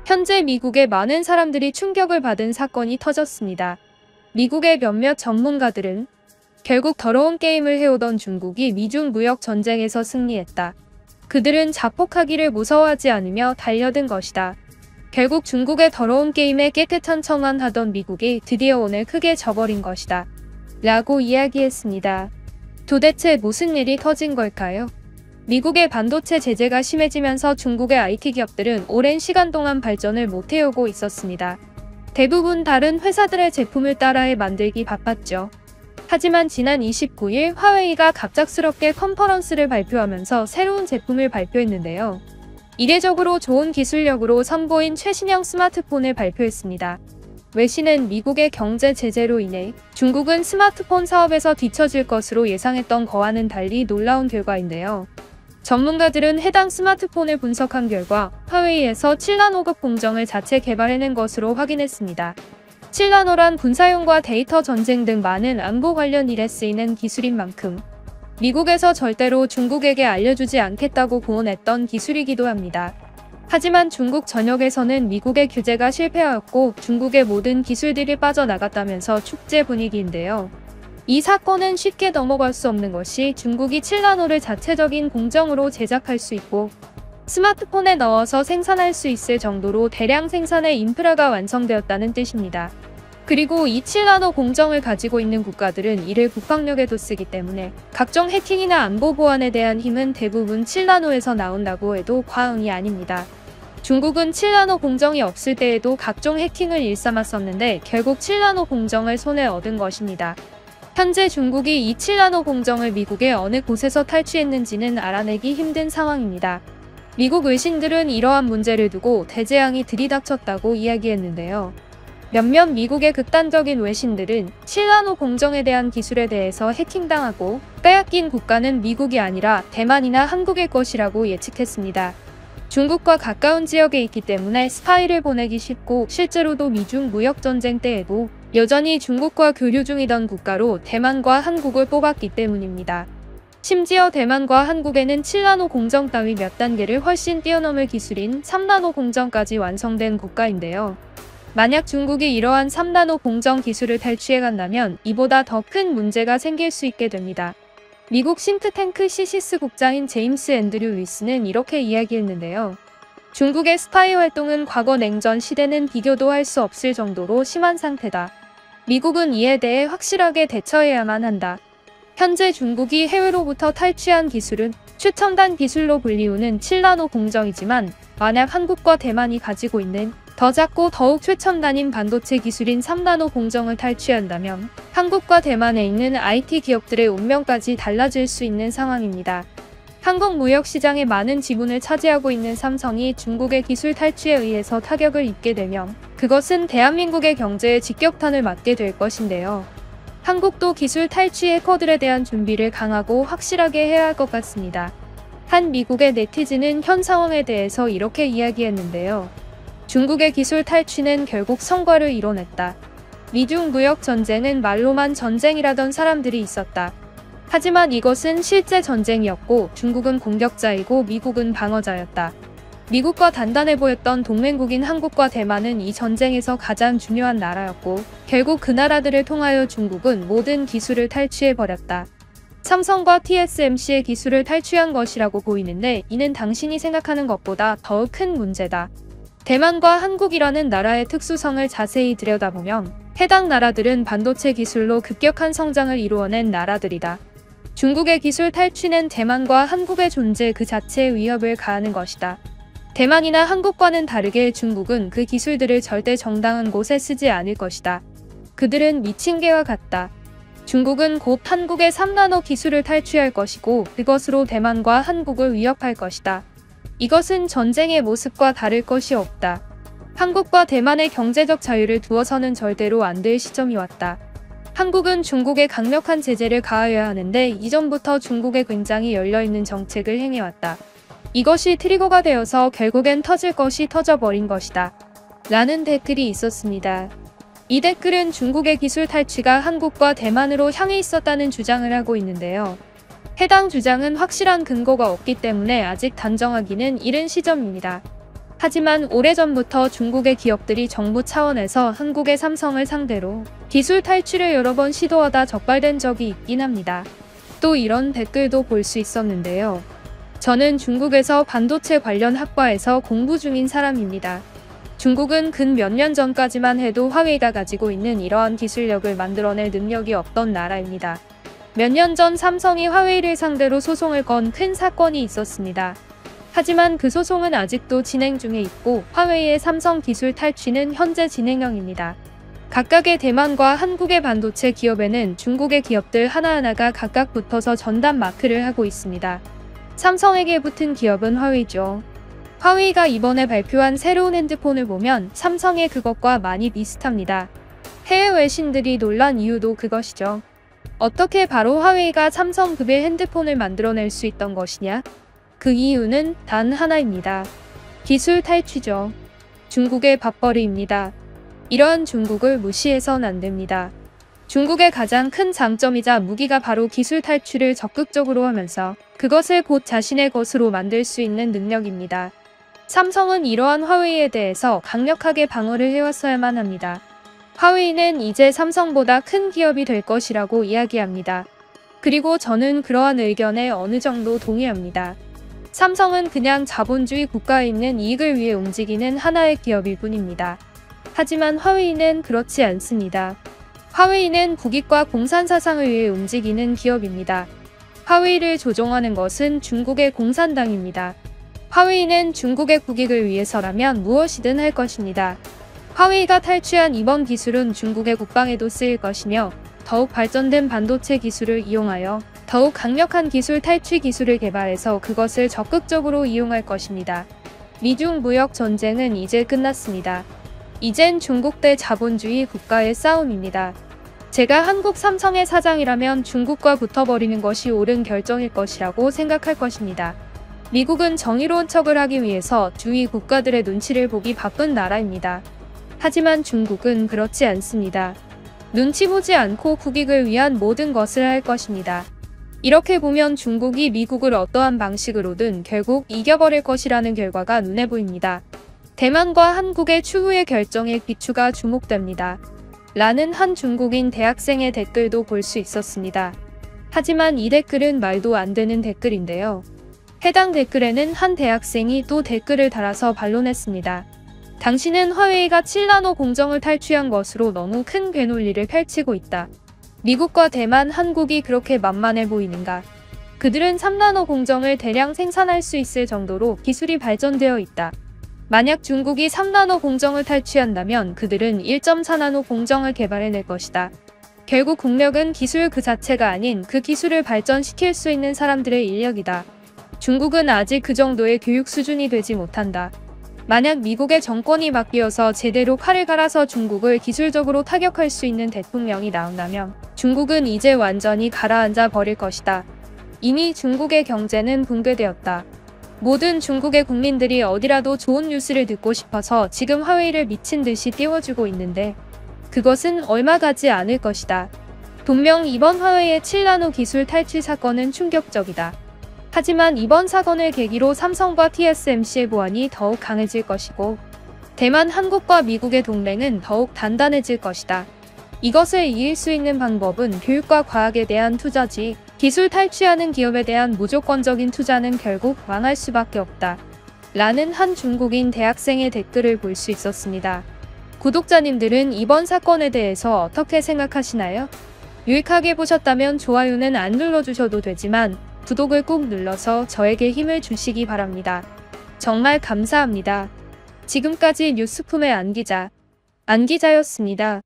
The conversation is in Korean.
현재 미국의 많은 사람들이 충격을 받은 사건이 터졌습니다. 미국의 몇몇 전문가들은 결국 더러운 게임을 해오던 중국이 미중 무역 전쟁에서 승리했다. 그들은 자폭하기를 무서워하지 않으며 달려든 것이다. 결국 중국의 더러운 게임에 깨끗한 척만 하던 미국이 드디어 오늘 크게 져버린 것이다. 라고 이야기했습니다. 도대체 무슨 일이 터진 걸까요? 미국의 반도체 제재가 심해지면서 중국의 IT 기업들은 오랜 시간 동안 발전을 못해오고 있었습니다. 대부분 다른 회사들의 제품을 따라해 만들기 바빴죠. 하지만 지난 29일 화웨이가 갑작스럽게 컨퍼런스를 발표하면서 새로운 제품을 발표했는데요. 이례적으로 좋은 기술력으로 선보인 최신형 스마트폰을 발표했습니다. 외신은 미국의 경제 제재로 인해 중국은 스마트폰 사업에서 뒤처질 것으로 예상했던 거와는 달리 놀라운 결과인데요. 전문가들은 해당 스마트폰을 분석한 결과 화웨이에서 7나노급 공정을 자체 개발해낸 것으로 확인했습니다. 7나노란 군사용과 데이터 전쟁 등 많은 안보 관련 일에 쓰이는 기술인 만큼 미국에서 절대로 중국에게 알려주지 않겠다고 공언했던 기술이기도 합니다. 하지만 중국 전역에서는 미국의 규제가 실패하였고 중국의 모든 기술들이 빠져나갔다면서 축제 분위기인데요. 이 사건은 쉽게 넘어갈 수 없는 것이 중국이 7나노를 자체적인 공정으로 제작할 수 있고 스마트폰에 넣어서 생산할 수 있을 정도로 대량 생산의 인프라가 완성되었다는 뜻입니다. 그리고 이 7나노 공정을 가지고 있는 국가들은 이를 국방력에도 쓰기 때문에 각종 해킹이나 안보 보안에 대한 힘은 대부분 7나노에서 나온다고 해도 과언이 아닙니다. 중국은 7나노 공정이 없을 때에도 각종 해킹을 일삼았었는데 결국 7나노 공정을 손에 얻은 것입니다. 현재 중국이 이 7나노 공정을 미국의 어느 곳에서 탈취했는지는 알아내기 힘든 상황입니다. 미국 외신들은 이러한 문제를 두고 대재앙이 들이닥쳤다고 이야기했는데요. 몇몇 미국의 극단적인 외신들은 7나노 공정에 대한 기술에 대해서 해킹당하고 빼앗긴 국가는 미국이 아니라 대만이나 한국일 것이라고 예측했습니다. 중국과 가까운 지역에 있기 때문에 스파이를 보내기 쉽고 실제로도 미중 무역전쟁 때에도 여전히 중국과 교류 중이던 국가로 대만과 한국을 뽑았기 때문입니다. 심지어 대만과 한국에는 7나노 공정 따위 몇 단계를 훨씬 뛰어넘을 기술인 3나노 공정까지 완성된 국가인데요. 만약 중국이 이러한 3나노 공정 기술을 탈취해간다면 이보다 더 큰 문제가 생길 수 있게 됩니다. 미국 싱크탱크 CSIS 국장인 제임스 앤드류 루이스는 이렇게 이야기했는데요. 중국의 스파이 활동은 과거 냉전 시대는 비교도 할 수 없을 정도로 심한 상태다. 미국은 이에 대해 확실하게 대처해야만 한다. 현재 중국이 해외로부터 탈취한 기술은 최첨단 기술로 불리우는 7나노 공정이지만 만약 한국과 대만이 가지고 있는 더 작고 더욱 최첨단인 반도체 기술인 3나노 공정을 탈취한다면 한국과 대만에 있는 IT 기업들의 운명까지 달라질 수 있는 상황입니다. 한국 무역시장의 많은 지분을 차지하고 있는 삼성이 중국의 기술 탈취에 의해서 타격을 입게 되면 그것은 대한민국의 경제에 직격탄을 맞게 될 것인데요. 한국도 기술 탈취 해커들에 대한 준비를 강하고 확실하게 해야 할 것 같습니다. 한 미국의 네티즌은 현 상황에 대해서 이렇게 이야기했는데요. 중국의 기술 탈취는 결국 성과를 이뤄냈다. 미중 무역 전쟁은 말로만 전쟁이라던 사람들이 있었다. 하지만 이것은 실제 전쟁이었고 중국은 공격자이고 미국은 방어자였다. 미국과 단단해 보였던 동맹국인 한국과 대만은 이 전쟁에서 가장 중요한 나라였고 결국 그 나라들을 통하여 중국은 모든 기술을 탈취해버렸다. 삼성과 TSMC의 기술을 탈취한 것이라고 보이는데 이는 당신이 생각하는 것보다 더 큰 문제다. 대만과 한국이라는 나라의 특수성을 자세히 들여다보면 해당 나라들은 반도체 기술로 급격한 성장을 이루어낸 나라들이다. 중국의 기술 탈취는 대만과 한국의 존재 그 자체에 위협을 가하는 것이다. 대만이나 한국과는 다르게 중국은 그 기술들을 절대 정당한 곳에 쓰지 않을 것이다. 그들은 미친 개와 같다. 중국은 곧 한국의 3나노 기술을 탈취할 것이고 그것으로 대만과 한국을 위협할 것이다. 이것은 전쟁의 모습과 다를 것이 없다. 한국과 대만의 경제적 자유를 두어서는 절대로 안 될 시점이 왔다. 한국은 중국에 강력한 제재를 가하여야 하는데 이전부터 중국에 굉장히 열려있는 정책을 행해왔다. 이것이 트리거가 되어서 결국엔 터질 것이 터져버린 것이다. 라는 댓글이 있었습니다. 이 댓글은 중국의 기술 탈취가 한국과 대만으로 향해 있었다는 주장을 하고 있는데요. 해당 주장은 확실한 근거가 없기 때문에 아직 단정하기는 이른 시점입니다. 하지만 오래전부터 중국의 기업들이 정부 차원에서 한국의 삼성을 상대로 기술 탈취를 여러 번 시도하다 적발된 적이 있긴 합니다. 또 이런 댓글도 볼 수 있었는데요. 저는 중국에서 반도체 관련 학과에서 공부 중인 사람입니다. 중국은 근 몇 년 전까지만 해도 화웨이가 가지고 있는 이러한 기술력을 만들어낼 능력이 없던 나라입니다. 몇 년 전 삼성이 화웨이를 상대로 소송을 건 큰 사건이 있었습니다. 하지만 그 소송은 아직도 진행 중에 있고 화웨이의 삼성 기술 탈취는 현재 진행형입니다. 각각의 대만과 한국의 반도체 기업에는 중국의 기업들 하나하나가 각각 붙어서 전담 마크를 하고 있습니다. 삼성에게 붙은 기업은 화웨이죠. 화웨이가 이번에 발표한 새로운 핸드폰을 보면 삼성의 그것과 많이 비슷합니다. 해외 외신들이 놀란 이유도 그것이죠. 어떻게 바로 화웨이가 삼성급의 핸드폰을 만들어낼 수 있던 것이냐? 그 이유는 단 하나입니다. 기술 탈취죠. 중국의 밥벌이입니다. 이런 중국을 무시해선 안 됩니다. 중국의 가장 큰 장점이자 무기가 바로 기술 탈취를 적극적으로 하면서 그것을 곧 자신의 것으로 만들 수 있는 능력입니다. 삼성은 이러한 화웨이에 대해서 강력하게 방어를 해왔어야만 합니다. 화웨이는 이제 삼성보다 큰 기업이 될 것이라고 이야기합니다. 그리고 저는 그러한 의견에 어느 정도 동의합니다. 삼성은 그냥 자본주의 국가에 있는 이익을 위해 움직이는 하나의 기업일 뿐입니다. 하지만 화웨이는 그렇지 않습니다. 화웨이는 국익과 공산 사상을 위해 움직이는 기업입니다. 화웨이를 조종하는 것은 중국의 공산당입니다. 화웨이는 중국의 국익을 위해서라면 무엇이든 할 것입니다. 화웨이가 탈취한 이번 기술은 중국의 국방에도 쓰일 것이며 더욱 발전된 반도체 기술을 이용하여 더욱 강력한 기술 탈취 기술을 개발해서 그것을 적극적으로 이용할 것입니다. 미중 무역 전쟁은 이제 끝났습니다. 이젠 중국 대 자본주의 국가의 싸움입니다. 제가 한국 삼성의 사장이라면 중국과 붙어버리는 것이 옳은 결정일 것이라고 생각할 것입니다. 미국은 정의로운 척을 하기 위해서 주위 국가들의 눈치를 보기 바쁜 나라입니다. 하지만 중국은 그렇지 않습니다. 눈치 보지 않고 국익을 위한 모든 것을 할 것입니다. 이렇게 보면 중국이 미국을 어떠한 방식으로든 결국 이겨버릴 것이라는 결과가 눈에 보입니다. 대만과 한국의 추후의 결정에 귀추가 주목됩니다. 라는 한 중국인 대학생의 댓글도 볼 수 있었습니다. 하지만 이 댓글은 말도 안 되는 댓글인데요. 해당 댓글에는 한 대학생이 또 댓글을 달아서 반론했습니다. 당신은 화웨이가 7나노 공정을 탈취한 것으로 너무 큰 괴논리를 펼치고 있다. 미국과 대만, 한국이 그렇게 만만해 보이는가? 그들은 3나노 공정을 대량 생산할 수 있을 정도로 기술이 발전되어 있다. 만약 중국이 3나노 공정을 탈취한다면 그들은 1.4나노 공정을 개발해낼 것이다. 결국 국력은 기술 그 자체가 아닌 그 기술을 발전시킬 수 있는 사람들의 인력이다. 중국은 아직 그 정도의 교육 수준이 되지 못한다. 만약 미국의 정권이 바뀌어서 제대로 칼을 갈아서 중국을 기술적으로 타격할 수 있는 대통령이 나온다면 중국은 이제 완전히 가라앉아 버릴 것이다. 이미 중국의 경제는 붕괴되었다. 모든 중국의 국민들이 어디라도 좋은 뉴스를 듣고 싶어서 지금 화웨이를 미친 듯이 띄워주고 있는데 그것은 얼마 가지 않을 것이다. 분명 이번 화웨이의 7나노 기술 탈취 사건은 충격적이다. 하지만 이번 사건을 계기로 삼성과 TSMC의 보안이 더욱 강해질 것이고 대만, 한국과 미국의 동맹은 더욱 단단해질 것이다. 이것을 이길 수 있는 방법은 교육과 과학에 대한 투자지 기술 탈취하는 기업에 대한 무조건적인 투자는 결국 망할 수밖에 없다. 라는 한 중국인 대학생의 댓글을 볼 수 있었습니다. 구독자님들은 이번 사건에 대해서 어떻게 생각하시나요? 유익하게 보셨다면 좋아요는 안 눌러주셔도 되지만 구독을 꼭 눌러서 저에게 힘을 주시기 바랍니다. 정말 감사합니다. 지금까지 뉴스품의 안기자였습니다.